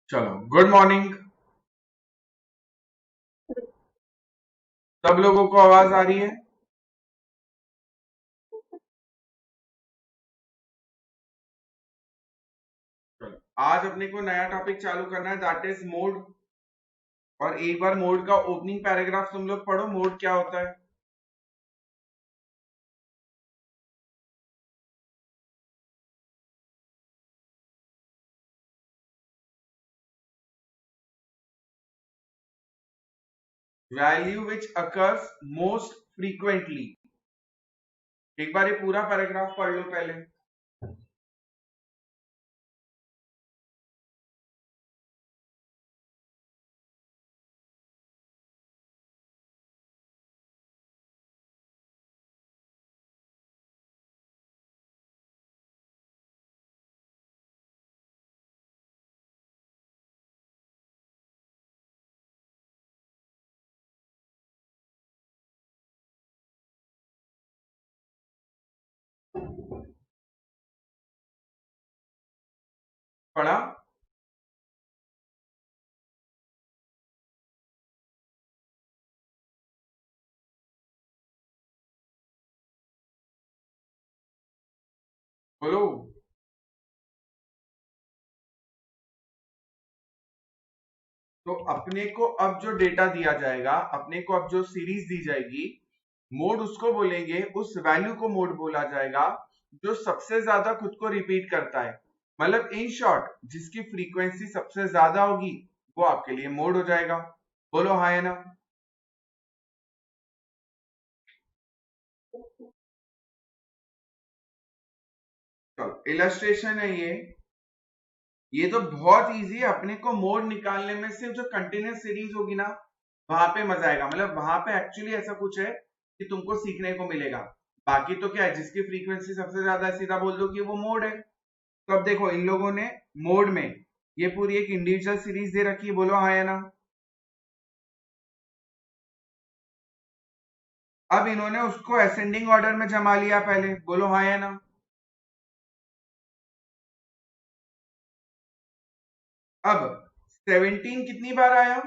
चलो, good morning. सब लोगों को आवाज आ रही है? चलो, आज अपने को नया टॉपिक चालू करना है, दैट इज मोड। और एक बार मोड का ओपनिंग पैराग्राफ तुम लोग पढ़ो, मोड क्या होता है। Value which occurs most frequently. एक बार ये पूरा पैराग्राफ पढ़ लो पहले। पढ़ा? बोलो। तो अपने को अब जो डेटा दिया जाएगा, अपने को अब जो सीरीज दी जाएगी, मोड उसको बोलेंगे, उस वैल्यू को मोड बोला जाएगा जो सबसे ज्यादा खुद को रिपीट करता है। मतलब इन शॉर्ट, जिसकी फ्रीक्वेंसी सबसे ज्यादा होगी वो आपके लिए मोड हो जाएगा। बोलो हाँ या ना। चलो, इलस्ट्रेशन है ये तो बहुत इजी है। अपने को मोड निकालने में सिर्फ जो कंटिन्यूस सीरीज होगी ना, वहां पे मजा आएगा। मतलब वहां पे एक्चुअली ऐसा कुछ है कि तुमको सीखने को मिलेगा। बाकी तो क्या है, जिसकी फ्रीक्वेंसी सबसे ज्यादा है सीधा बोल दो कि वो मोड है। तो अब देखो, इन लोगों ने मोड में ये पूरी एक इंडिविजुअल सीरीज दे रखी है। बोलो हाँ या ना। अब इन्होंने उसको असेंडिंग ऑर्डर में जमा लिया पहले। बोलो हाँ या ना। अब 17 कितनी बार आया?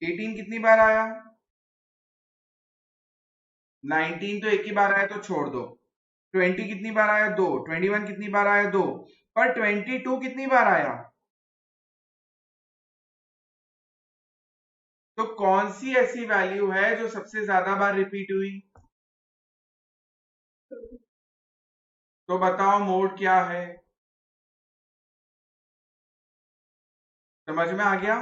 18 कितनी बार आया? 19 तो एक ही बार आया, तो छोड़ दो। 20 कितनी बार आया? दो। 21 कितनी बार आया? दो। पर 22 कितनी बार आया? तो कौन सी ऐसी वैल्यू है जो सबसे ज्यादा बार रिपीट हुई? तो बताओ मोड क्या है। समझ में आ गया?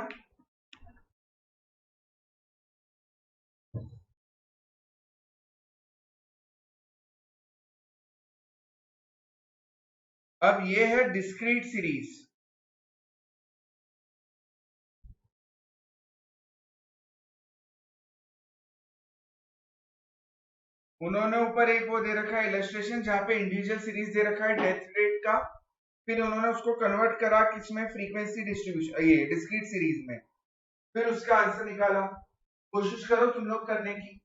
अब ये है डिस्क्रीट सीरीज। उन्होंने ऊपर एक वो दे रखा है इलस्ट्रेशन, जहां पे इंडिविजुअल सीरीज दे रखा है डेथ रेट का। फिर उन्होंने उसको कन्वर्ट करा किसमें, फ्रीक्वेंसी डिस्ट्रीब्यूशन, ये डिस्क्रीट सीरीज में। फिर उसका आंसर निकाला। कोशिश करो तुम लोग करने की।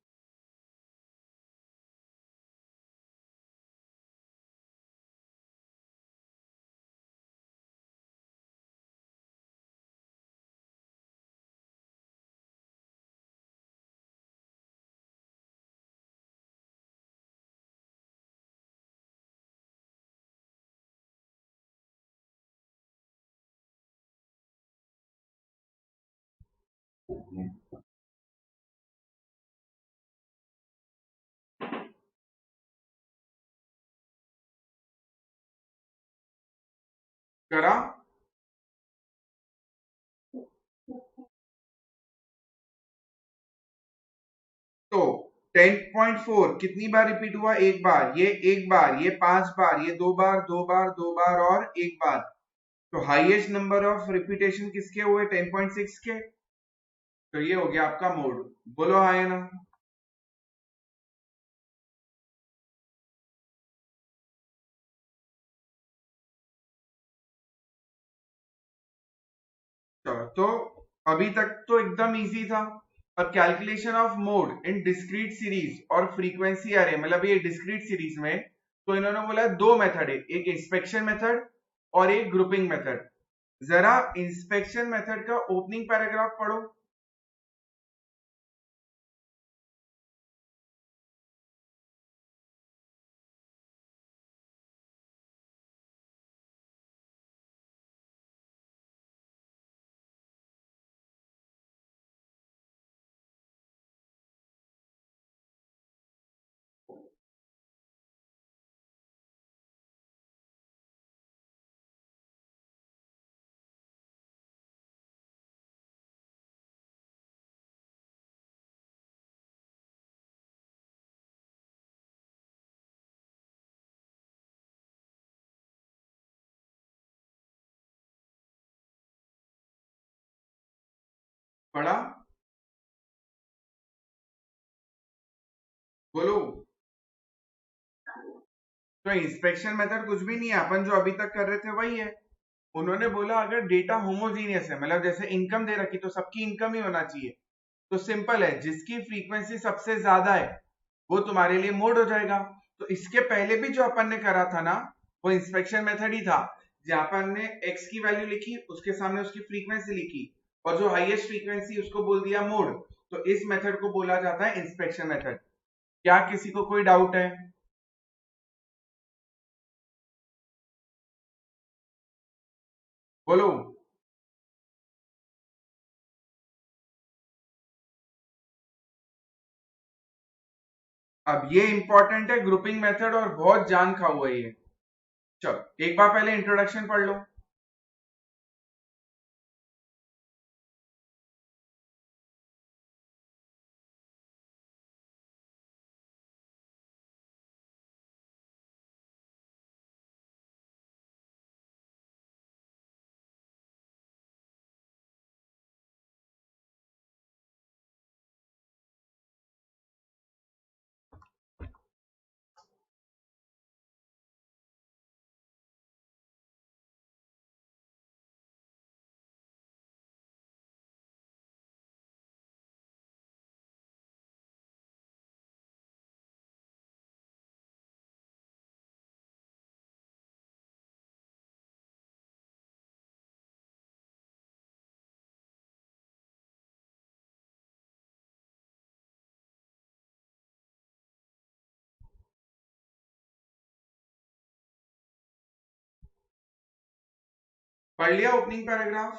करा? तो 10.4 कितनी बार रिपीट हुआ? एक बार। ये एक बार, ये 5 बार, ये दो बार, दो बार, दो बार और एक बार। तो हाईएस्ट नंबर ऑफ रिपीटेशन किसके हुए? 10.6 के। तो ये हो गया आपका मोड। बोलो हाँ या ना। चलो, तो अभी तक तो एकदम इजी था। अब calculation of mode in discrete series और फ्रीक्वेंसी अरे, मतलब ये डिस्क्रीट सीरीज में तो इन्होंने बोला दो मेथड है, एक इंस्पेक्शन मेथड और एक ग्रुपिंग मेथड। जरा इंस्पेक्शन मेथड का ओपनिंग पैराग्राफ पढ़ो। पढ़ा? बोलो। तो इंस्पेक्शन मेथड कुछ भी नहीं है, अपन जो अभी तक कर रहे थे वही है। उन्होंने बोला अगर डेटा होमोजीनियस है, मतलब जैसे इनकम दे रखी तो सबकी इनकम ही होना चाहिए, तो सिंपल है, जिसकी फ्रीक्वेंसी सबसे ज्यादा है वो तुम्हारे लिए मोड हो जाएगा। तो इसके पहले भी जो अपन ने करा था ना, वो इंस्पेक्शन मेथड ही था, जहां पर हमने एक्स की वैल्यू लिखी, उसके सामने उसकी फ्रीक्वेंसी लिखी, और जो हाईएस्ट फ्रीक्वेंसी उसको बोल दिया मोड। तो इस मेथड को बोला जाता है इंस्पेक्शन मेथड। क्या किसी को कोई डाउट है? बोलो। अब ये इंपॉर्टेंट है ग्रुपिंग मेथड, और बहुत जान खा हुआ है ये। चलो एक बार पहले इंट्रोडक्शन पढ़ लो। पढ़ लिया ओपनिंग पैराग्राफ?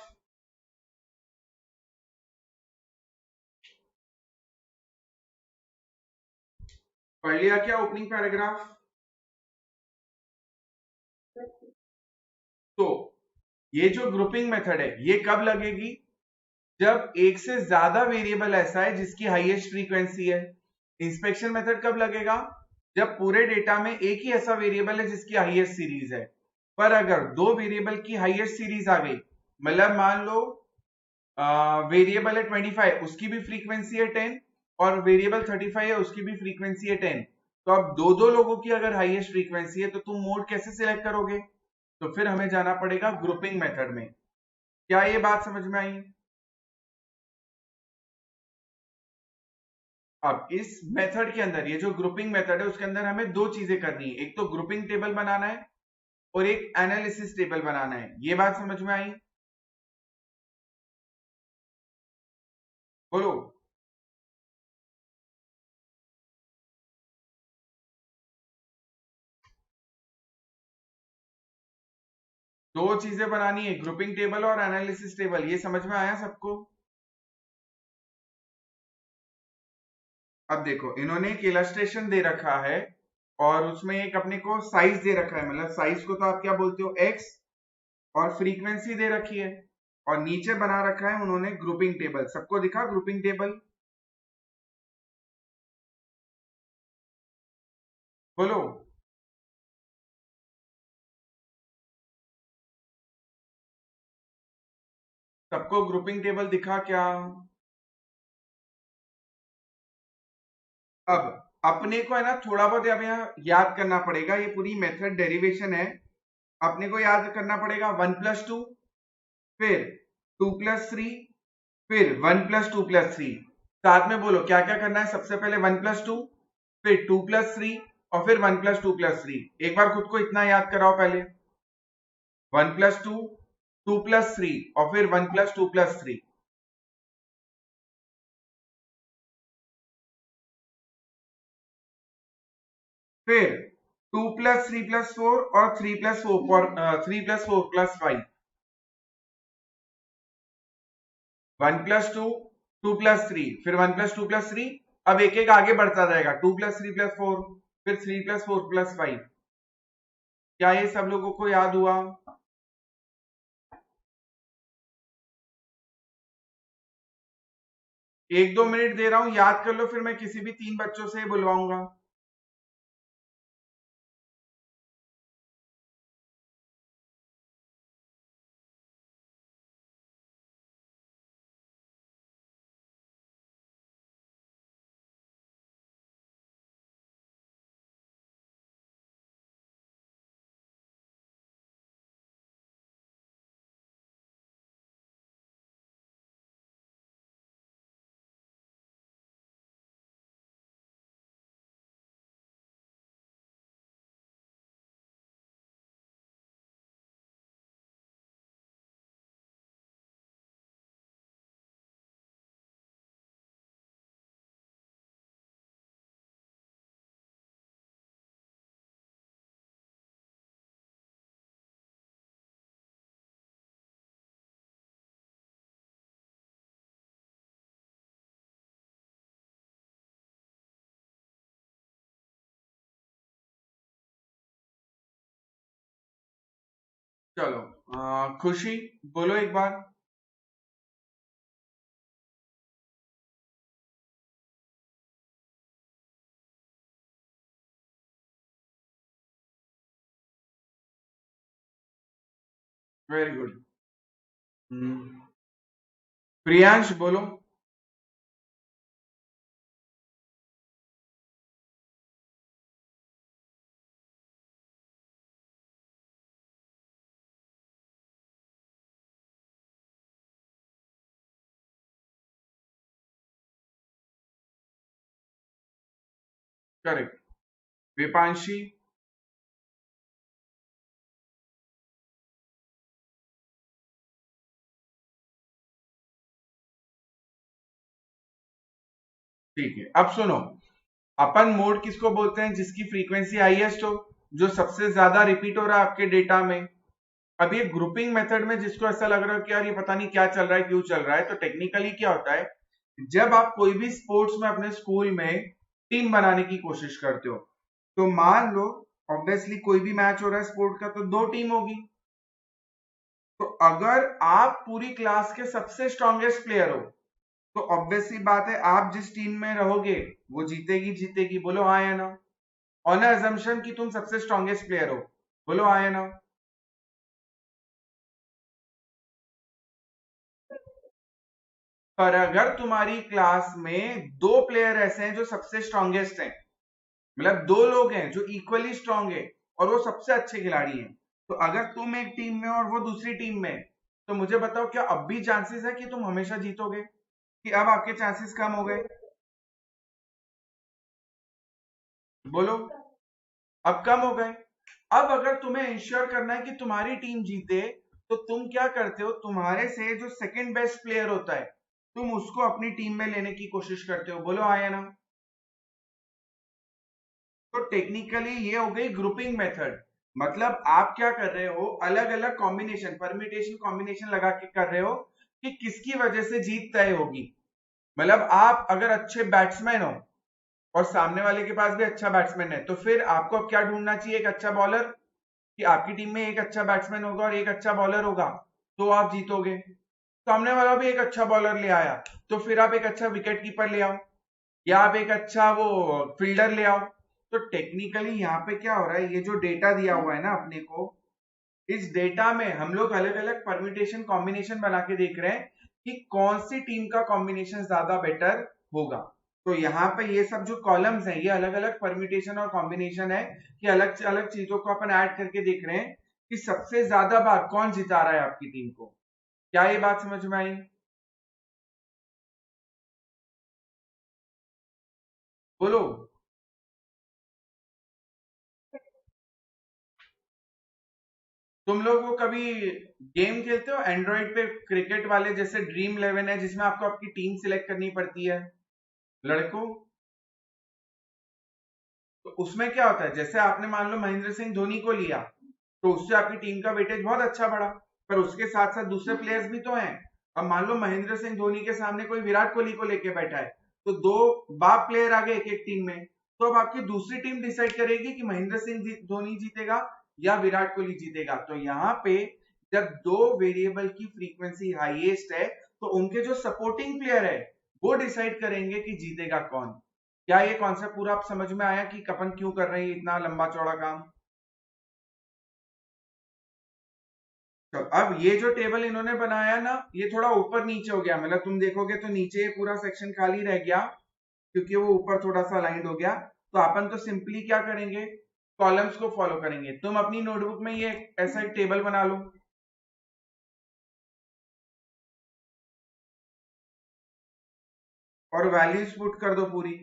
पढ़ लिया क्या ओपनिंग पैराग्राफ? तो ये जो ग्रुपिंग मेथड है ये कब लगेगी? जब एक से ज्यादा वेरिएबल ऐसा है जिसकी हाईएस्ट फ्रीक्वेंसी है। इंस्पेक्शन मेथड कब लगेगा? जब पूरे डेटा में एक ही ऐसा वेरिएबल है जिसकी हाईएस्ट सीरीज है। पर अगर दो वेरिएबल की हाईएस्ट सीरीज आ गई, मतलब मान लो वेरिएबल है 25, उसकी भी फ्रीक्वेंसी है 10, और वेरिएबल 35 है, उसकी भी फ्रीक्वेंसी है 10, तो अब दो दो लोगों की अगर हाईएस्ट फ्रीक्वेंसी है तो तुम मोड कैसे सिलेक्ट करोगे? तो फिर हमें जाना पड़ेगा ग्रुपिंग मेथड में। क्या ये बात समझ में आई? अब इस मेथड के अंदर, ये जो ग्रुपिंग मेथड है उसके अंदर हमें दो चीजें करनी है, एक तो ग्रुपिंग टेबल बनाना है और एक एनालिसिस टेबल बनाना है। ये बात समझ में आई? बोलो। दो चीजें बनानी है, ग्रुपिंग टेबल और एनालिसिस टेबल, ये समझ में आया सबको? अब देखो इन्होंने एक इलस्ट्रेशन दे रखा है, और उसमें एक अपने को साइज दे रखा है, मतलब साइज को तो आप क्या बोलते हो, एक्स, और फ्रीक्वेंसी दे रखी है, और नीचे बना रखा है उन्होंने ग्रुपिंग टेबल। सबको दिखा ग्रुपिंग टेबल? बोलो। सबको ग्रुपिंग टेबल दिखा क्या? अब अपने को है ना थोड़ा बहुत अब यहाँ याद करना पड़ेगा, ये पूरी मेथड डेरिवेशन है, अपने को याद करना पड़ेगा 1+2, फिर 2+3, फिर 1+2+3। साथ में बोलो क्या क्या करना है। सबसे पहले 1+2, फिर 2+3, और फिर 1 + 2 + 3। एक बार खुद को इतना याद कराओ पहले, 1 + 2, 2 + 3 और फिर 1 + 2 + 3। फिर 2 + 3 + 4 और 3 + 4 + 5। 1 + 2, 2 + 3, फिर 1 + 2 + 3। अब एक एक आगे बढ़ता जाएगा, 2 + 3 + 4, फिर 3 + 4 + 5। क्या ये सब लोगों को याद हुआ? एक दो मिनट दे रहा हूं, याद कर लो, फिर मैं किसी भी 3 बच्चों से बुलवाऊंगा। चलो, खुशी बोलो एक बार। Very good. प्रियांश बोलो। करेक्ट। विपांशी। ठीक है, अब सुनो, अपन मोड किसको बोलते हैं? जिसकी फ्रीक्वेंसी हाईएस्ट हो, जो सबसे ज्यादा रिपीट हो रहा है आपके डेटा में। अब ये ग्रुपिंग मेथड में जिसको ऐसा लग रहा है कि यार ये पता नहीं क्या चल रहा है, क्यों चल रहा है, तो टेक्निकली क्या होता है, जब आप कोई भी स्पोर्ट्स में अपने स्कूल में टीम बनाने की कोशिश करते हो, तो मान लो ऑब्वियसली कोई भी मैच हो रहा है स्पोर्ट का, तो दो टीम होगी। तो अगर आप पूरी क्लास के सबसे स्ट्रॉन्गेस्ट प्लेयर हो, तो ऑब्वियस सी बात है आप जिस टीम में रहोगे वो जीतेगी जीतेगी। बोलो हाँ या ना? ऑन अजम्पशन कि तुम सबसे स्ट्रॉन्गेस्ट प्लेयर हो। बोलो हाँ या ना? पर अगर तुम्हारी क्लास में दो प्लेयर ऐसे हैं जो सबसे स्ट्रॉन्गेस्ट हैं, मतलब दो लोग हैं जो इक्वली स्ट्रांग है और वो सबसे अच्छे खिलाड़ी हैं, तो अगर तुम एक टीम में और वो दूसरी टीम में, तो मुझे बताओ क्या अब भी चांसेस है कि तुम हमेशा जीतोगे, कि अब आपके चांसेस कम हो गए? बोलो, अब कम हो गए। अब अगर तुम्हें इंश्योर करना है कि तुम्हारी टीम जीते, तो तुम क्या करते हो, तुम्हारे से जो सेकंड बेस्ट प्लेयर होता है, तुम उसको अपनी टीम में लेने की कोशिश करते हो। बोलो आया ना? तो टेक्निकली ये हो गई ग्रुपिंग मेथड। मतलब आप क्या कर रहे हो, अलग अलग कॉम्बिनेशन, परमिटेशन कॉम्बिनेशन लगा के कर रहे हो कि किसकी वजह से जीत तय होगी। मतलब आप अगर अच्छे बैट्समैन हो और सामने वाले के पास भी अच्छा बैट्समैन है, तो फिर आपको अब क्या ढूंढना चाहिए? एक अच्छा बॉलर, कि आपकी टीम में एक अच्छा बैट्समैन होगा और एक अच्छा बॉलर होगा, तो आप जीतोगे। सामने वाला भी एक अच्छा बॉलर ले आया, तो फिर आप एक अच्छा विकेट कीपर ले आओ, या आप एक अच्छा वो फील्डर ले आओ। तो टेक्निकली यहाँ पे क्या हो रहा है, ये जो डेटा दिया हुआ है ना अपने को, इस डेटा में हम लोग अलग अलग परम्यूटेशन कॉम्बिनेशन बना के देख रहे हैं कि कौन सी टीम का कॉम्बिनेशन ज्यादा बेटर होगा। तो यहाँ पे ये सब जो कॉलम्स हैं, ये अलग अलग परम्यूटेशन और कॉम्बिनेशन है, कि अलग अलग चीजों को अपन ऐड करके देख रहे हैं कि सबसे ज्यादा बार कौन जिता रहा है आपकी टीम को। क्या ये बात समझ में आई? बोलो। तुम लोग वो कभी गेम खेलते हो एंड्रॉइड पे क्रिकेट वाले, जैसे ड्रीम 11 है जिसमें आपको आपकी टीम सिलेक्ट करनी पड़ती है लड़कों? तो उसमें क्या होता है, जैसे आपने मान लो महेंद्र सिंह धोनी को लिया तो उससे आपकी टीम का वेटेज बहुत अच्छा बढ़ा, पर उसके साथ साथ दूसरे प्लेयर्स भी तो हैं। अब मान लो महेंद्र सिंह धोनी के सामने कोई विराट कोहली को लेके बैठा है, तो दो बाप प्लेयर आ गए एक एक टीम में, तो अब आपकी दूसरी टीम डिसाइड करेगी कि महेंद्र सिंह धोनी जीतेगा या विराट कोहली जीतेगा। तो यहाँ पे जब दो वेरिएबल की फ्रीक्वेंसी हाईएस्ट है तो उनके जो सपोर्टिंग प्लेयर है वो डिसाइड करेंगे कि जीतेगा कौन। क्या ये कॉन्सेप्ट पूरा आप समझ में आया कि अपन क्यों कर रहे हैं इतना लंबा चौड़ा काम? तो अब ये जो टेबल इन्होंने बनाया ना, ये थोड़ा ऊपर नीचे हो गया, मतलब तुम देखोगे तो नीचे ये पूरा सेक्शन खाली रह गया क्योंकि वो ऊपर थोड़ा सा अलाइंड हो गया। तो अपन तो सिंपली क्या करेंगे, कॉलम्स को फॉलो करेंगे। तुम अपनी नोटबुक में ये ऐसा एक टेबल बना लो और वैल्यूज पुट कर दो पूरी।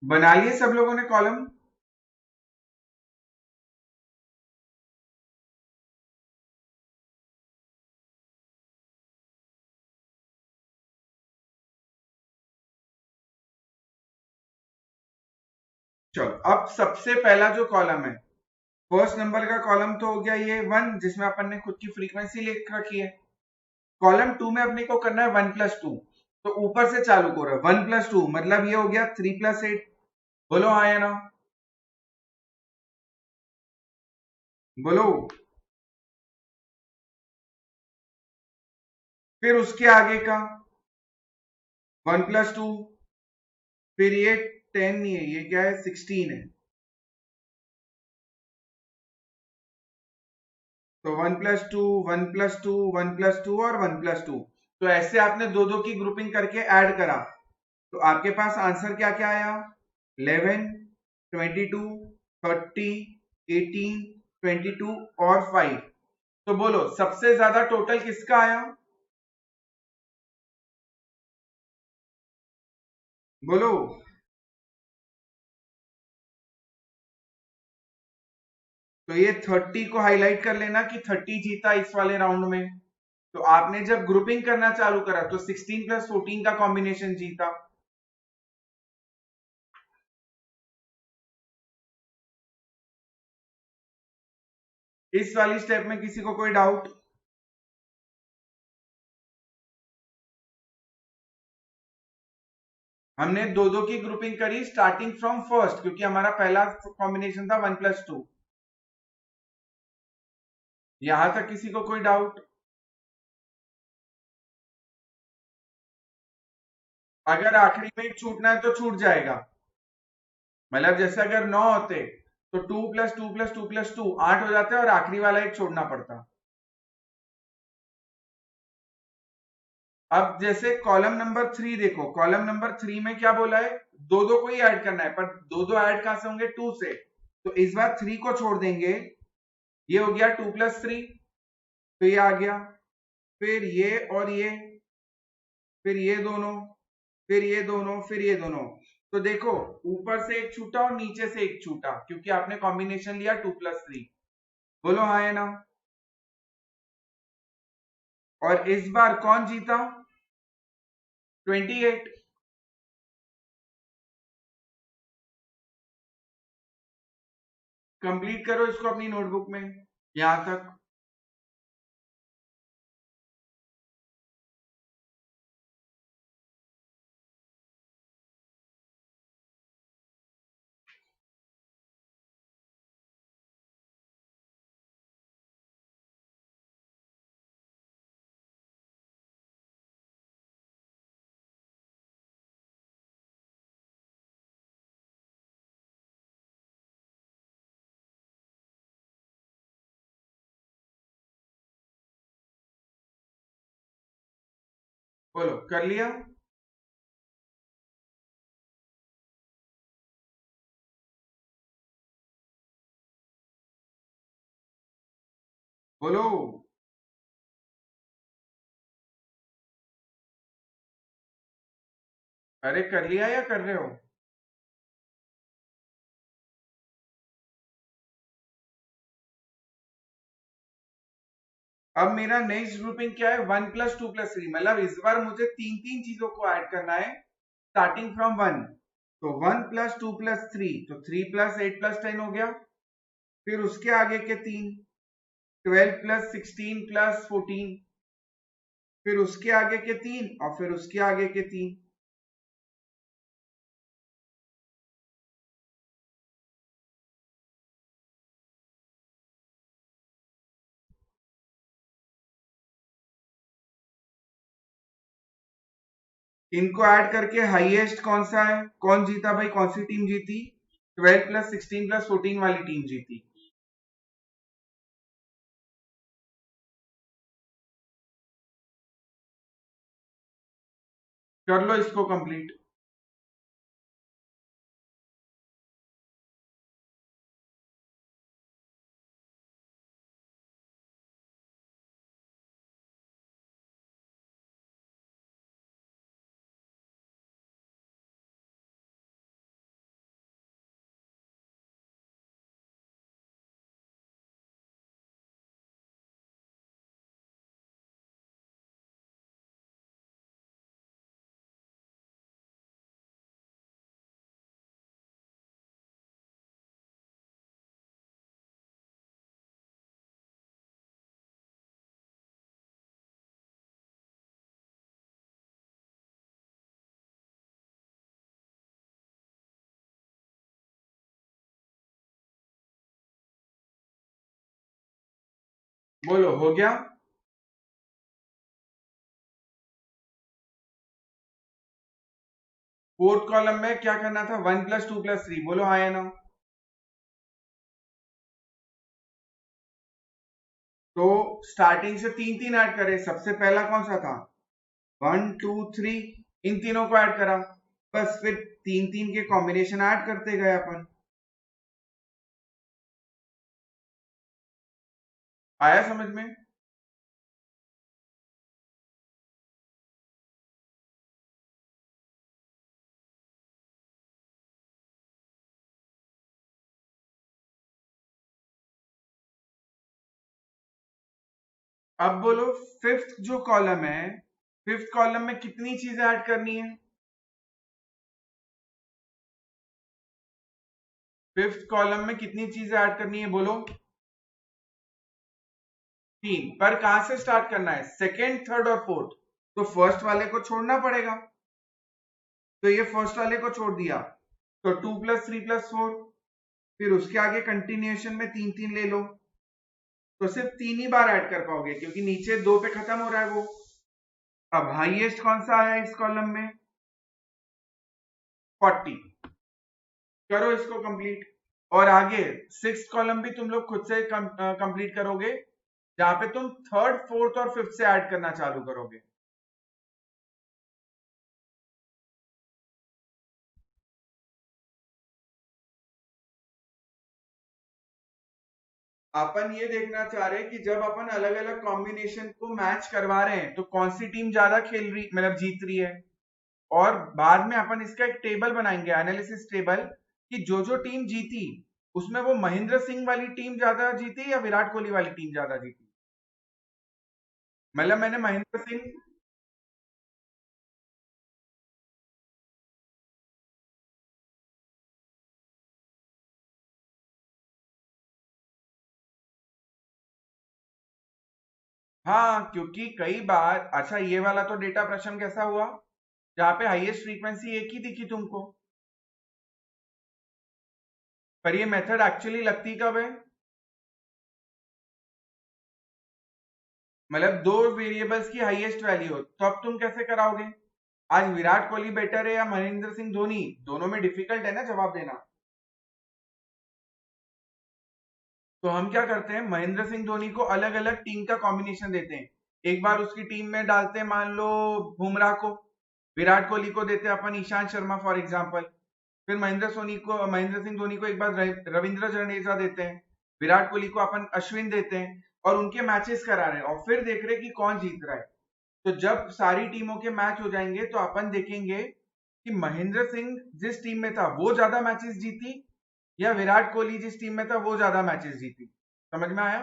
बना लिए सब लोगों ने कॉलम? चलो अब सबसे पहला जो कॉलम है, फर्स्ट नंबर का कॉलम तो हो गया ये 1 जिसमें अपन ने खुद की फ्रीक्वेंसी लिख रखी है। कॉलम 2 में अपने को करना है 1+2, तो ऊपर से चालू करो 1+2 मतलब ये हो गया 3+8। बोलो हाँ या ना? बोलो। फिर उसके आगे का 1+2, फिर ये 10 नहीं है, ये क्या है 16 है, तो 1+2 1+2 1+2 और 1+2। तो ऐसे आपने दो दो की ग्रुपिंग करके ऐड करा, तो आपके पास आंसर क्या क्या आया, 11 22 30 18 22 और 5। तो बोलो सबसे ज्यादा टोटल किसका आया? बोलो। तो ये 30 को हाईलाइट कर लेना कि 30 जीता इस वाले राउंड में। तो आपने जब ग्रुपिंग करना चालू करा तो 16+14 का कॉम्बिनेशन जीता। इस वाली स्टेप में किसी को कोई डाउट? हमने दो दो की ग्रुपिंग करी स्टार्टिंग फ्रॉम फर्स्ट, क्योंकि हमारा पहला कॉम्बिनेशन था 1+2। यहां तक किसी को कोई डाउट? अगर आखिरी में एक छूटना है तो छूट जाएगा। मतलब जैसे अगर 9 होते तो 2+2+2+2 8 हो जाते और आखिरी वाला एक छोड़ना पड़ता। अब जैसे कॉलम नंबर 3 देखो, कॉलम नंबर 3 में क्या बोला है, दो दो को ही ऐड करना है, पर दो दो ऐड कहां से होंगे, 2 से। तो इस बार 3 को छोड़ देंगे, ये हो गया 2+3, तो ये आ गया। फिर ये और ये, फिर ये दोनों, फिर ये दोनों, फिर ये दोनों। तो देखो ऊपर से एक छूटा और नीचे से एक छूटा, क्योंकि आपने कॉम्बिनेशन लिया 2+3। बोलो हाँ है ना? और इस बार कौन जीता? 28। कंप्लीट करो इसको अपनी नोटबुक में यहां तक। बोलो कर लिया? बोलो। अरे कर लिया या कर रहे हो? अब मेरा नेक्स्ट ग्रुपिंग क्या है, 1+2+3। मतलब इस बार मुझे तीन तीन चीजों को ऐड करना है स्टार्टिंग फ्रॉम 1। तो 1+2+3, तो 3+8+10 हो गया। फिर उसके आगे के तीन, 12+16+14। फिर उसके आगे के तीन और फिर उसके आगे के तीन। इनको ऐड करके हाईएस्ट कौन सा है, कौन जीता भाई, कौन सी टीम जीती? 12+16+14 वाली टीम जीती। कर लो इसको कंप्लीट। बोलो हो गया? फोर्थ कॉलम में क्या करना था, 1+2+3। बोलो हाँ या ना? तो स्टार्टिंग से तीन तीन ऐड करे। सबसे पहला कौन सा था, 1 2 3। इन तीनों को ऐड करा, बस फिर तीन तीन के कॉम्बिनेशन ऐड करते गए अपन। आया समझ में? अब बोलो, फिफ्थ जो कॉलम है, फिफ्थ कॉलम में कितनी चीजें ऐड करनी है? फिफ्थ कॉलम में कितनी चीजें ऐड करनी है, बोलो? तीन। पर कहां से स्टार्ट करना है, सेकेंड थर्ड और फोर्थ। तो फर्स्ट वाले को छोड़ना पड़ेगा। तो ये फर्स्ट वाले को छोड़ दिया, तो 2 + 3 + 4, फिर उसके आगे कंटिन्यूएशन में 3 3 ले लो, तो सिर्फ 3 ही बार ऐड कर पाओगे क्योंकि नीचे 2 पे खत्म हो रहा है वो। अब हाईएस्ट कौन सा आया इस कॉलम में? 40। करो इसको कंप्लीट, और आगे 6th कॉलम भी तुम लोग खुद से कंप्लीट करोगे, जहां पे तुम 3rd 4th और 5th से ऐड करना चालू करोगे। अपन ये देखना चाह रहे हैं कि जब अपन अलग अलग कॉम्बिनेशन को मैच करवा रहे हैं तो कौन सी टीम ज्यादा खेल रही, मतलब जीत रही है। और बाद में अपन इसका एक टेबल बनाएंगे, एनालिसिस टेबल, कि जो जो टीम जीती उसमें वो महेंद्र सिंह वाली टीम ज्यादा जीती या विराट कोहली वाली टीम ज्यादा जीती। मतलब मैंने महेंद्र सिंह, हाँ क्योंकि कई बार, अच्छा ये वाला तो डेटा प्रश्न कैसा हुआ जहां पे हाईएस्ट फ्रीक्वेंसी एक ही दिखी तुमको, पर ये मेथड एक्चुअली लगती कब है? मतलब दो वेरिएबल्स की हाईएस्ट वैल्यू हो तो अब तुम कैसे कराओगे? आज विराट कोहली बेटर है या महेंद्र सिंह धोनी, दोनों में डिफिकल्ट है ना जवाब देना। तो हम क्या करते हैं, महेंद्र सिंह धोनी को अलग अलग टीम का कॉम्बिनेशन देते हैं। एक बार उसकी टीम में डालते हैं मान लो बुमराह को, विराट कोहली को देते हैं अपन ईशांत शर्मा फॉर एग्जांपल, फिर महेंद्र सिंह धोनी को एक बार रविंद्र जडेजा देते हैं, विराट कोहली को अपन अश्विन देते हैं, और उनके मैचेस करा रहे हैं और फिर देख रहे हैं कि कौन जीत रहा है। तो जब सारी टीमों के मैच हो जाएंगे तो अपन देखेंगे कि महेंद्र सिंह जिस टीम में था वो ज्यादा मैचेस जीती या विराट कोहली जिस टीम में था वो ज्यादा मैचेस जीती। समझ में आया?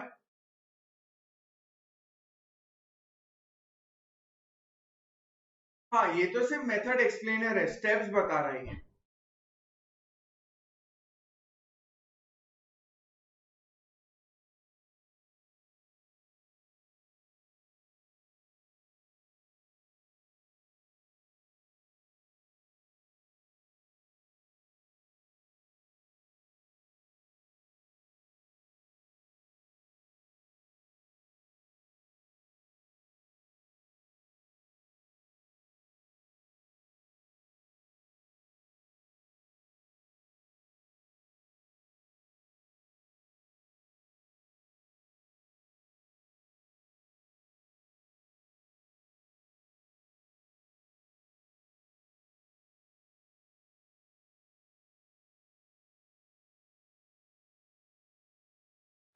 हाँ ये तो सिर्फ मेथड एक्सप्लेनर है, स्टेप्स बता रही है।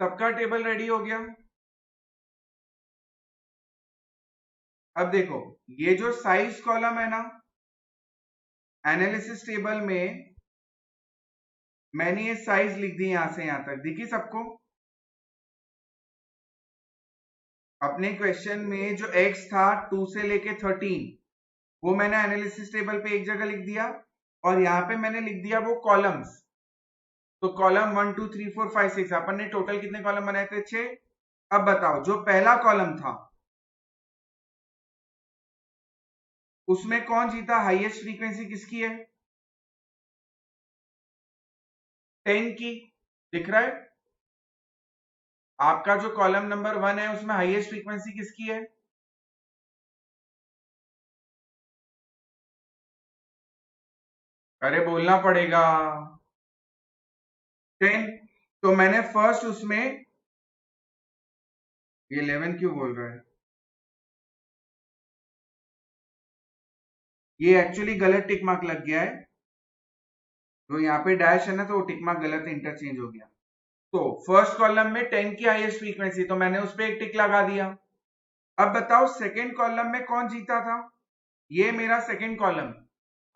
सबका टेबल रेडी हो गया। अब देखो, ये जो साइज कॉलम है ना एनालिसिस टेबल में, मैंने ये साइज लिख दी यहां से यहां तक, दिखी सबको? अपने क्वेश्चन में जो x था 2 से लेके 13, वो मैंने एनालिसिस टेबल पे एक जगह लिख दिया, और यहाँ पे मैंने लिख दिया वो कॉलम्स। तो कॉलम 1 2 3 4 5 6, अपन ने टोटल कितने कॉलम बनाए थे? 6। अब बताओ जो पहला कॉलम था उसमें कौन जीता, हाईएस्ट फ्रीक्वेंसी किसकी है? 10 की। दिख रहा है? आपका जो कॉलम नंबर 1 है उसमें हाईएस्ट फ्रीक्वेंसी किसकी है? अरे बोलना पड़ेगा। 10। तो मैंने फर्स्ट उसमें, ये 11 क्यों बोल रहा है? ये एक्चुअली गलत टिक मार्क लग गया है, तो यहाँ पे डैश है ना, तो वो टिक मार्क गलत इंटरचेंज हो गया। तो फर्स्ट कॉलम में 10 की हाईएस्ट फ्रीक्वेंसी, तो मैंने उस पर एक टिक लगा दिया। अब बताओ सेकेंड कॉलम में कौन जीता था? ये मेरा सेकेंड कॉलम,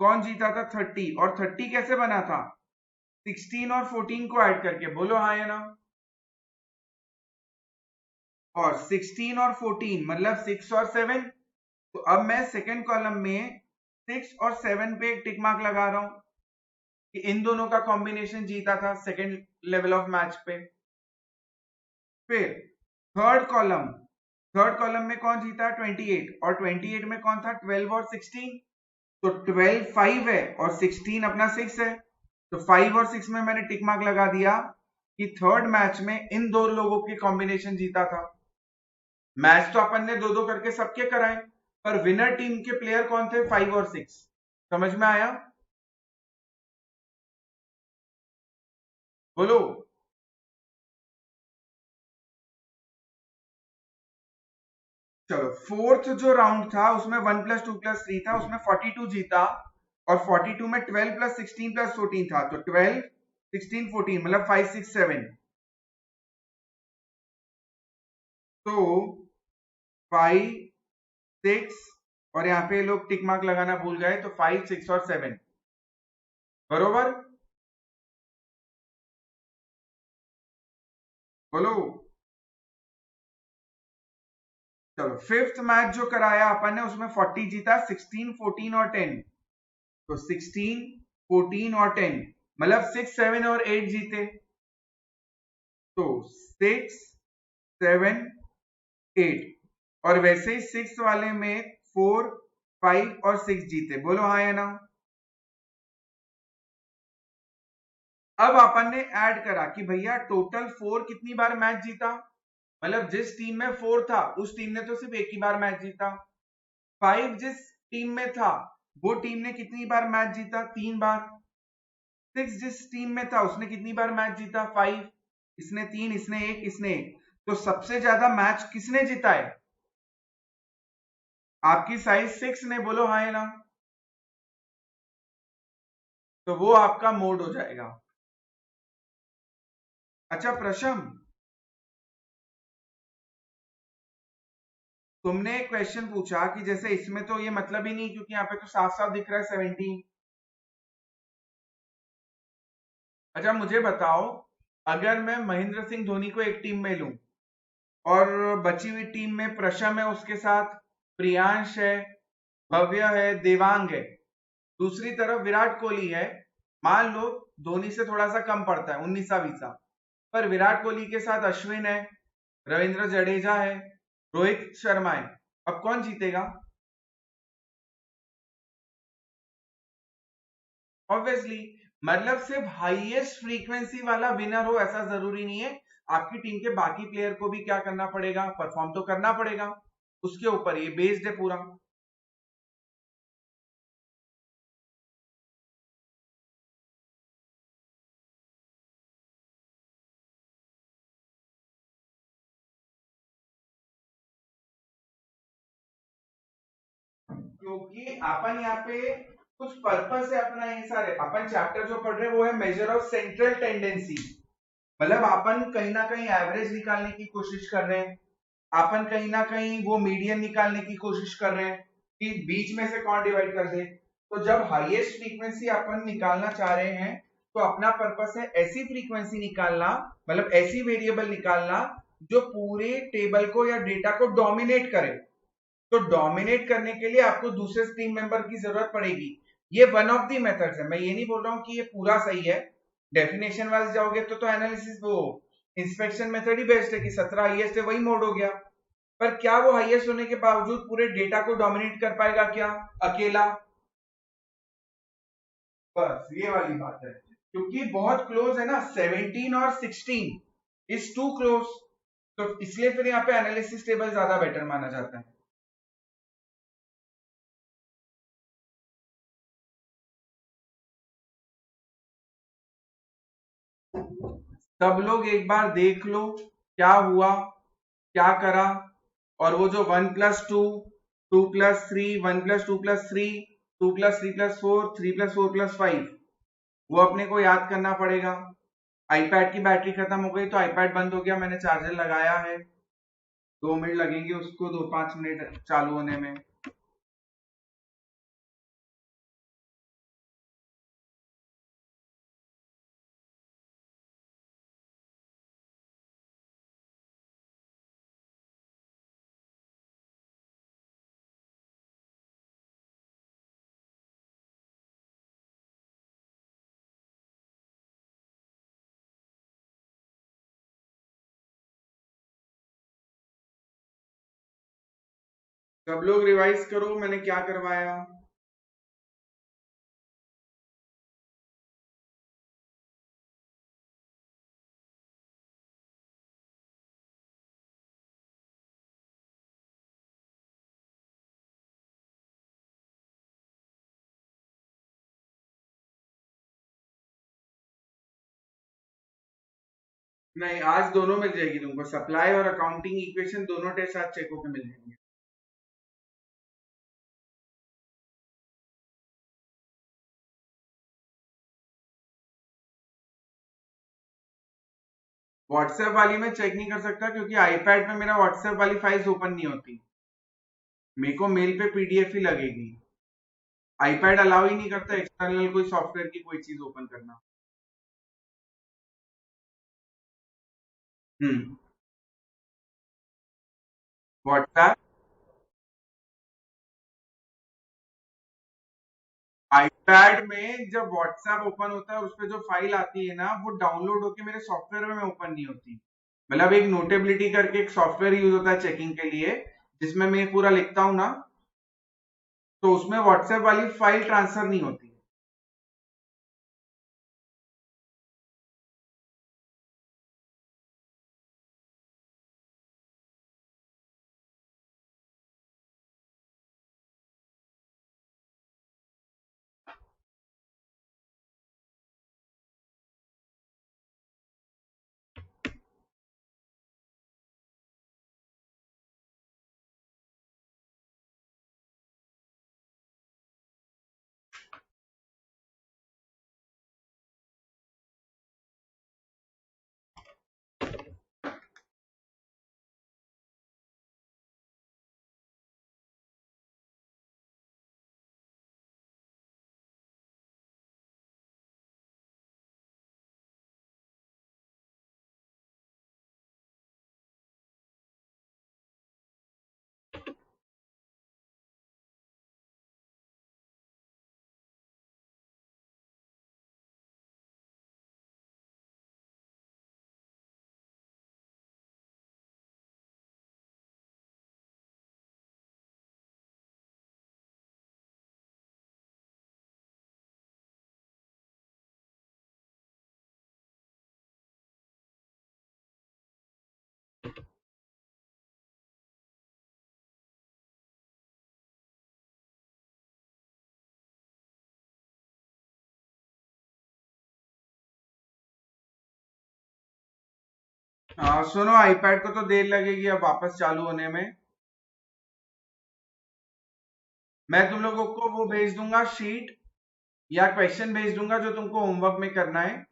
कौन जीता था? 30। और 30 कैसे बना था? 16 और 14 को ऐड करके, बोलो हाँ या ना। और 16 और 14 मतलब 6 और 7। तो अब मैं सेकेंड कॉलम में 6 और 7 पे एक टिक मार्क लगा रहा हूं कि इन दोनों का कॉम्बिनेशन जीता था सेकेंड लेवल ऑफ मैच पे। फिर थर्ड कॉलम, थर्ड कॉलम में कौन जीता? 28। और 28 में कौन था? 12 और 16। तो 12 5 है और 16 अपना 6 है, तो 5 और 6 में मैंने टिक मार्क लगा दिया कि थर्ड मैच में इन दो लोगों के कॉम्बिनेशन जीता था। मैच तो अपन ने दो दो करके सबके कराए, पर विनर टीम के प्लेयर कौन थे? 5 और 6। समझ में आया? बोलो। चलो, फोर्थ जो राउंड था उसमें 1+2+3 था, उसमें 42 जीता, और 42 में 12+16+14 था, तो 12 16 14 मतलब 5 6 7। तो 5 6, और यहाँ पे लोग टिक मार्क लगाना भूल गए, तो 5 6 और 7 बरोबर। बोलो। चलो, फिफ्थ मैच जो कराया अपन ने उसमें 40 जीता, 16 14 और 10, तो 16 14 और 10 मतलब 6 7 और 8 जीते, तो 6 7 8, और वैसे ही 6 वाले में 4 5 और 6 जीते। बोलो हाँ या ना? अब अपन ने ऐड करा कि भैया टोटल 4 कितनी बार मैच जीता, मतलब जिस टीम में 4 था उस टीम ने तो सिर्फ एक ही बार मैच जीता। 5 जिस टीम में था वो टीम ने कितनी बार मैच जीता? 3 बार। 6 जिस टीम में था उसने कितनी बार मैच जीता? 5। इसने 3, इसने 1, इसने 1, तो सबसे ज्यादा मैच किसने जीता है? आपकी साइज 6 ने। बोलो हाँ या ना? तो वो आपका मोड हो जाएगा। अच्छा प्रशम, तुमने एक क्वेश्चन पूछा कि जैसे इसमें तो ये मतलब ही नहीं, क्योंकि यहाँ पे तो साफ साफ दिख रहा है 17। अच्छा मुझे बताओ, अगर मैं महेंद्र सिंह धोनी को एक टीम में लूं, और बची हुई टीम में प्रशम है, उसके साथ प्रियांश है, भव्य है, देवांग है, दूसरी तरफ विराट कोहली है, मान लो धोनी से थोड़ा सा कम पड़ता है, 19 पर विराट कोहली के साथ अश्विन है, रविंद्र जडेजा है, रोहित शर्मा है, अब कौन जीतेगा? ऑब्वियसली, मतलब सिर्फ हाईएस्ट फ्रीक्वेंसी वाला विनर हो ऐसा जरूरी नहीं है, आपकी टीम के बाकी प्लेयर को भी क्या करना पड़ेगा? परफॉर्म तो करना पड़ेगा, उसके ऊपर ये बेस्ड है पूरा। क्योंकि अपन यहाँ पे कुछ पर्पस है अपना, ये सारे अपन चैप्टर जो पढ़ रहे हैं वो है मेजर ऑफ सेंट्रल टेंडेंसी, मतलब अपन कहीं ना कहीं एवरेज निकालने की कोशिश कर रहे हैं, अपन कहीं ना कहीं वो मीडियन निकालने की कोशिश कर रहे हैं कि बीच में से कौन डिवाइड कर दे। तो जब हाईएस्ट फ्रीक्वेंसी अपन निकालना चाह रहे हैं, तो अपना पर्पस है ऐसी फ्रीक्वेंसी निकालना, मतलब ऐसी वेरिएबल निकालना जो पूरे टेबल को या डेटा को डोमिनेट करे। तो डोमिनेट करने के लिए आपको दूसरे टीम मेंबर की जरूरत पड़ेगी। ये वन ऑफ दी मेथड्स है, मैं ये नहीं बोल रहा हूं कि ये पूरा सही है। डेफिनेशन वाइज जाओगे तो एनालिसिस वो इंस्पेक्शन मेथड ही बेस्ट है कि 17 हाईएस्ट है वही मोड हो गया। पर क्या वो हाईएस्ट होने के बावजूद पूरे डेटा को डोमिनेट कर पाएगा क्या अकेला? बस ये वाली बात है, क्योंकि बहुत क्लोज है ना, 17 और 16 इज टू क्लोज, तो इसलिए फिर यहाँ पे एनालिसिस टेबल ज्यादा बेटर माना जाता है। सब लोग एक बार देख लो क्या हुआ, क्या करा, और वो जो 1+2 2+3 1+2+3 2+3+4 3+4+5 वो अपने को याद करना पड़ेगा। आईपैड की बैटरी खत्म हो गई तो आईपैड बंद हो गया, मैंने चार्जर लगाया है, 2 मिनट लगेंगे उसको, 2 5 मिनट चालू होने में। सब लोग रिवाइज करो मैंने क्या करवाया। नहीं, आज दोनों मिल जाएगी तुमको, सप्लाई और अकाउंटिंग इक्वेशन दोनों टेस्ट आज चेक होके मिल जाएंगे। व्हाट्सएप वाली में चेक नहीं कर सकता क्योंकि आईपैड पे मेरा व्हाट्सएप वाली फाइल्स ओपन नहीं होती, मेरे को मेल पे पीडीएफ ही लगेगी। आईपैड अलाउ ही नहीं करता एक्सटर्नल कोई सॉफ्टवेयर की कोई चीज ओपन करना। हम्म। व्हाट्सएप, आईपैड में जब व्हाट्सएप ओपन होता है और उस पर जो फाइल आती है ना, वो डाउनलोड होके मेरे सॉफ्टवेयर में ओपन नहीं होती। मतलब एक नोटेबिलिटी करके एक सॉफ्टवेयर यूज होता है चेकिंग के लिए, जिसमें मैं पूरा लिखता हूँ ना, तो उसमें व्हाट्सएप वाली फाइल ट्रांसफर नहीं होती। सुनो, आईपैड को तो देर लगेगी अब वापस चालू होने में। मैं तुम लोगों को वो भेज दूंगा शीट, या क्वेश्चन भेज दूंगा जो तुमको होमवर्क में करना है।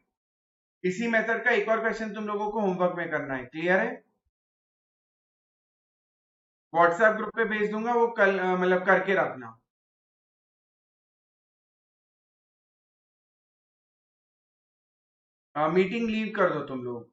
इसी मेथड का एक और क्वेश्चन तुम लोगों को होमवर्क में करना है, क्लियर है? व्हाट्सएप ग्रुप पे भेज दूंगा, वो कल मतलब करके रखना। मीटिंग लीव कर दो तुम लोग।